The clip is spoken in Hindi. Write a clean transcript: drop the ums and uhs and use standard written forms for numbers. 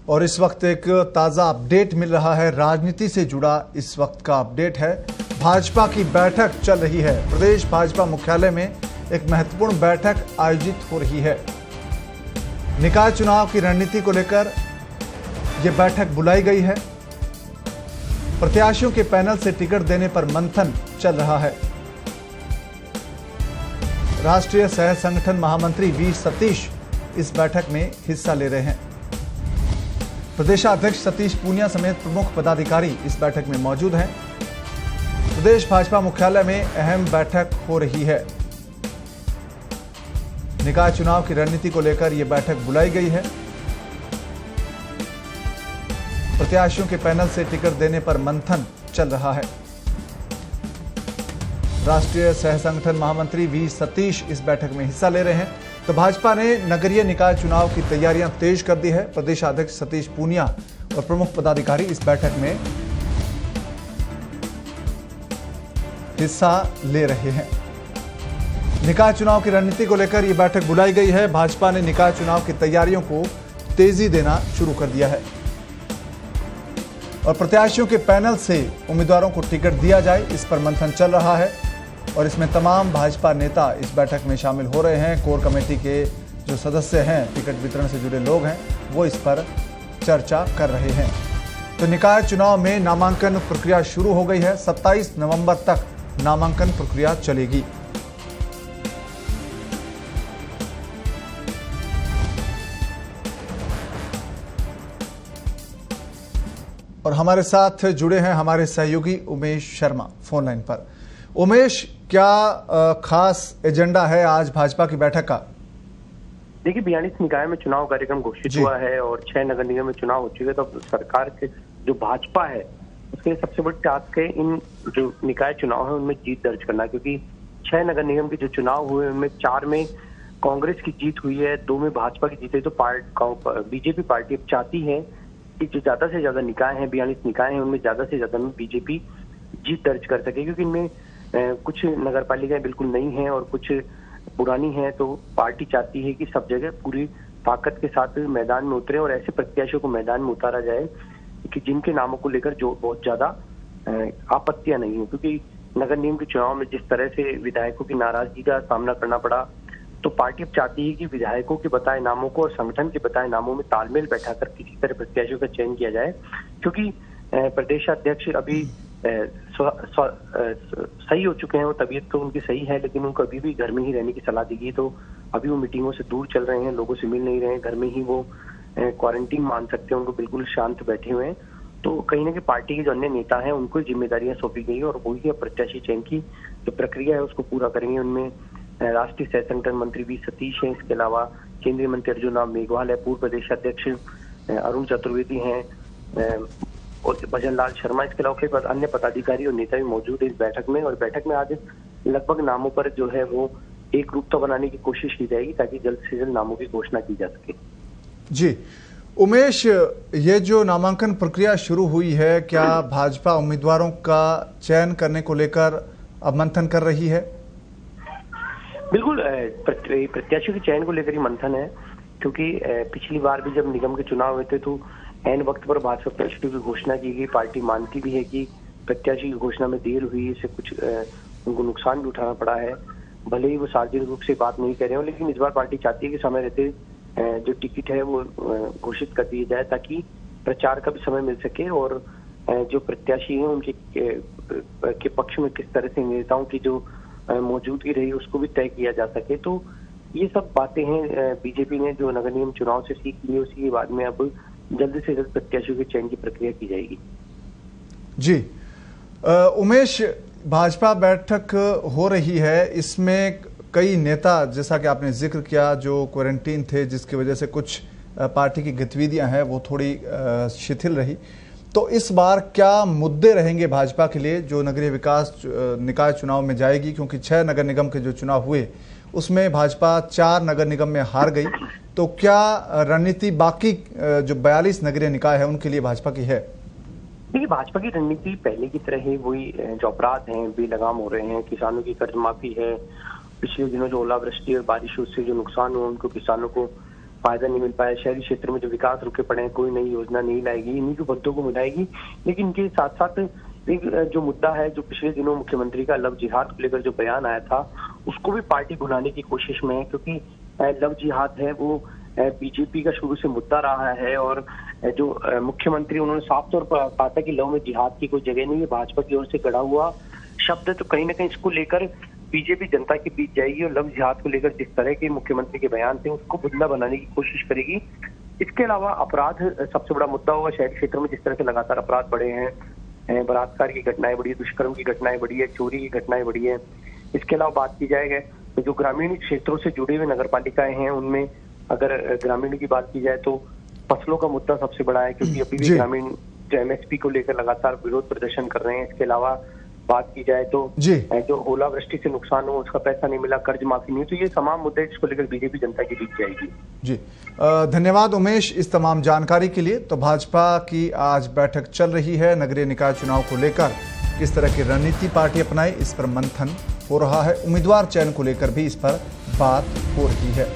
और इस वक्त एक ताजा अपडेट मिल रहा है, राजनीति से जुड़ा इस वक्त का अपडेट है। भाजपा की बैठक चल रही है। प्रदेश भाजपा मुख्यालय में एक महत्वपूर्ण बैठक आयोजित हो रही है। निकाय चुनाव की रणनीति को लेकर यह बैठक बुलाई गई है। प्रत्याशियों के पैनल से टिकट देने पर मंथन चल रहा है। राष्ट्रीय सह संगठन महामंत्री वी सतीश इस बैठक में हिस्सा ले रहे हैं। प्रदेशाध्यक्ष सतीश पूनिया समेत प्रमुख पदाधिकारी इस बैठक में मौजूद हैं। प्रदेश भाजपा मुख्यालय में अहम बैठक हो रही है। निकाय चुनाव की रणनीति को लेकर यह बैठक बुलाई गई है। प्रत्याशियों के पैनल से टिकट देने पर मंथन चल रहा है। राष्ट्रीय सह संगठन महामंत्री वी सतीश इस बैठक में हिस्सा ले रहे हैं। तो भाजपा ने नगरीय निकाय चुनाव की तैयारियां तेज कर दी है। प्रदेशाध्यक्ष सतीश पूनिया और प्रमुख पदाधिकारी इस बैठक में हिस्सा ले रहे हैं। निकाय चुनाव की रणनीति को लेकर यह बैठक बुलाई गई है। भाजपा ने निकाय चुनाव की तैयारियों को तेजी देना शुरू कर दिया है और प्रत्याशियों के पैनल से उम्मीदवारों को टिकट दिया जाए, इस पर मंथन चल रहा है। और इसमें तमाम भाजपा नेता इस बैठक में शामिल हो रहे हैं। कोर कमेटी के जो सदस्य हैं, टिकट वितरण से जुड़े लोग हैं, वो इस पर चर्चा कर रहे हैं। तो निकाय चुनाव में नामांकन प्रक्रिया शुरू हो गई है। 27 नवंबर तक नामांकन प्रक्रिया चलेगी। और हमारे साथ जुड़े हैं हमारे सहयोगी उमेश शर्मा फोन लाइन पर। उमेश, क्या खास एजेंडा है आज भाजपा की बैठक का? देखिए, 42 निकाय में चुनाव कार्यक्रम घोषित हुआ है और 6 नगर निगम में चुनाव हो चुके। तो सरकार के जो भाजपा है उसके लिए सबसे बड़ी टास्क है इन जो निकाय चुनाव है उनमें जीत दर्ज करना, क्योंकि 6 नगर निगम के जो चुनाव हुए उनमें 4 में कांग्रेस की जीत हुई है, 2 में भाजपा की जीत है। तो बीजेपी पार्टी अब चाहती है कि जो ज्यादा से ज्यादा निकाय हैं, 42 निकाय हैं, उनमें ज्यादा से ज्यादा में बीजेपी जीत दर्ज कर सके, क्योंकि इनमें कुछ नगर पालिकाएं बिल्कुल नई हैं और कुछ पुरानी हैं। तो पार्टी चाहती है कि सब जगह पूरी ताकत के साथ मैदान में उतरे और ऐसे प्रत्याशियों को मैदान में उतारा जाए कि जिनके नामों को लेकर जो बहुत ज्यादा आपत्तियां नहीं है। क्योंकि नगर निगम के चुनाव में जिस तरह से विधायकों की नाराजगी का सामना करना पड़ा, तो पार्टी अब चाहती है कि विधायकों के बताए नामों को और संगठन के बताए नामों में तालमेल बैठाकर किसी तरह प्रत्याशियों का चयन किया जाए। क्योंकि प्रदेशाध्यक्ष अभी सही हो चुके हैं, वो तबीयत तो उनकी सही है, लेकिन उनको अभी भी घर में ही रहने की सलाह दी गई। तो अभी वो मीटिंगों से दूर चल रहे हैं, लोगों से मिल नहीं रहे हैं, घर में ही वो क्वारंटीन मान सकते हैं, उनको बिल्कुल शांत बैठे हुए हैं। तो कहीं ना कहीं पार्टी के जो अन्य नेता हैं उनको जिम्मेदारियां सौंपी गई और वही प्रत्याशी चयन की जो प्रक्रिया है उसको पूरा करेंगे। उनमें राष्ट्रीय सह संगठन मंत्री वी सतीश हैं, इसके अलावा केंद्रीय मंत्री अर्जुन राम मेघवाल है, पूर्व प्रदेश अध्यक्ष अरुण चतुर्वेदी हैं और भजन लाल शर्मा, इसके अलावा कई अन्य पदाधिकारी और नेता भी मौजूद है इस बैठक में। और बैठक में आज लगभग नामों पर जो है वो एक रूपता बनाने की कोशिश की जाएगी ताकि जल्द से जल्द नामों की घोषणा की जा सके। जी उमेश, ये जो नामांकन प्रक्रिया शुरू हुई है, क्या भाजपा उम्मीदवारों का चयन करने को लेकर अब मंथन कर रही है? बिल्कुल, प्रत्याशियों के चयन को लेकर ही मंथन है, क्योंकि पिछली बार भी जब निगम के चुनाव हुए थे तो एन वक्त पर भाजपा प्रत्याशी की घोषणा की गई। पार्टी मानती भी है कि प्रत्याशी की घोषणा में देर हुई, इससे कुछ उनको नुकसान भी उठाना पड़ा है। भले ही वो सार्वजनिक रूप से बात नहीं कर रहे हो, लेकिन इस बार पार्टी चाहती है कि समय रहते जो टिकट है वो घोषित कर दिए जाए ताकि प्रचार का भी समय मिल सके और जो प्रत्याशी हैं उनके के पक्ष में किस तरह से नेताओं की जो मौजूदगी रही उसको भी तय किया जा सके। तो ये सब बातें हैं बीजेपी ने जो नगर निगम चुनाव से सीख ली, उसी के बाद में अब जल्द से जल्द प्रत्याशियों के चयन की प्रक्रिया की जाएगी। जी उमेश, भाजपा बैठक हो रही है, इसमें कई नेता, जैसा कि आपने जिक्र किया, जो क्वारंटीन थे जिसकी वजह से कुछ पार्टी की गतिविधियां हैं वो थोड़ी शिथिल रही। तो इस बार क्या मुद्दे रहेंगे भाजपा के लिए जो नगरीय विकास निकाय चुनाव में जाएगी? क्योंकि 6 नगर निगम के जो चुनाव हुए उसमें भाजपा 4 नगर निगम में हार गई। तो क्या रणनीति बाकी जो 42 नगरीय निकाय है उनके लिए भाजपा की है? देखिए, भाजपा की रणनीति पहले की तरह ही वही जो अपराध हैं बेलगाम हो रहे हैं, किसानों की कर्ज माफी है, पिछले दिनों जो ओलावृष्टि और बारिश से जो नुकसान हुआ उनको किसानों को फायदा नहीं मिल पाया, शहरी क्षेत्र में जो विकास रुके पड़े हैं, कोई नई योजना नहीं लाएगी, इन्हीं के मुद्दों को मिलाएगी। लेकिन इनके साथ साथ एक जो मुद्दा है, जो पिछले दिनों मुख्यमंत्री का लव जिहाद को लेकर जो बयान आया था, उसको भी पार्टी भुनाने की कोशिश में है, क्योंकि लव जिहाद है वो बीजेपी का शुरू से मुद्दा रहा है। और जो मुख्यमंत्री उन्होंने साफ तौर पर कहा था कि लव में जिहाद की कोई जगह नहीं है, भाजपा की ओर से गढ़ा हुआ शब्द है। तो कहीं ना कहीं इसको लेकर बीजेपी जनता के बीच जाएगी और लव जिहाद को लेकर जिस तरह के मुख्यमंत्री के बयान थे उसको मुद्दा बनाने की कोशिश करेगी। इसके अलावा अपराध सबसे बड़ा मुद्दा होगा। शहरी क्षेत्रों में जिस तरह से लगातार अपराध बढ़े हैं, बलात्कार की घटनाएं बढ़ी है, दुष्कर्म की घटनाएं बढ़ी है, चोरी की घटनाएं बढ़ी है। इसके अलावा बात की जाएगा तो जो ग्रामीण क्षेत्रों से जुड़े हुए नगर पालिकाएं हैं, उनमें अगर ग्रामीण की बात की जाए तो फसलों का मुद्दा सबसे बड़ा है, क्योंकि अभी भी ग्रामीण जो एमएसपी को लेकर लगातार विरोध प्रदर्शन कर रहे हैं। इसके अलावा बात की जाए तो जो ओलावृष्टि से नुकसान हो उसका पैसा नहीं मिला, कर्ज माफी नहीं, तो ये तमाम मुद्दे जिसको लेकर बीजेपी जनता के बीच जाएगी। जी धन्यवाद उमेश इस तमाम जानकारी के लिए। तो भाजपा की आज बैठक चल रही है, नगरीय निकाय चुनाव को लेकर किस तरह की रणनीति पार्टी अपनाए इस पर मंथन हो रहा है, उम्मीदवार चयन को लेकर भी इस पर बात हो रही है।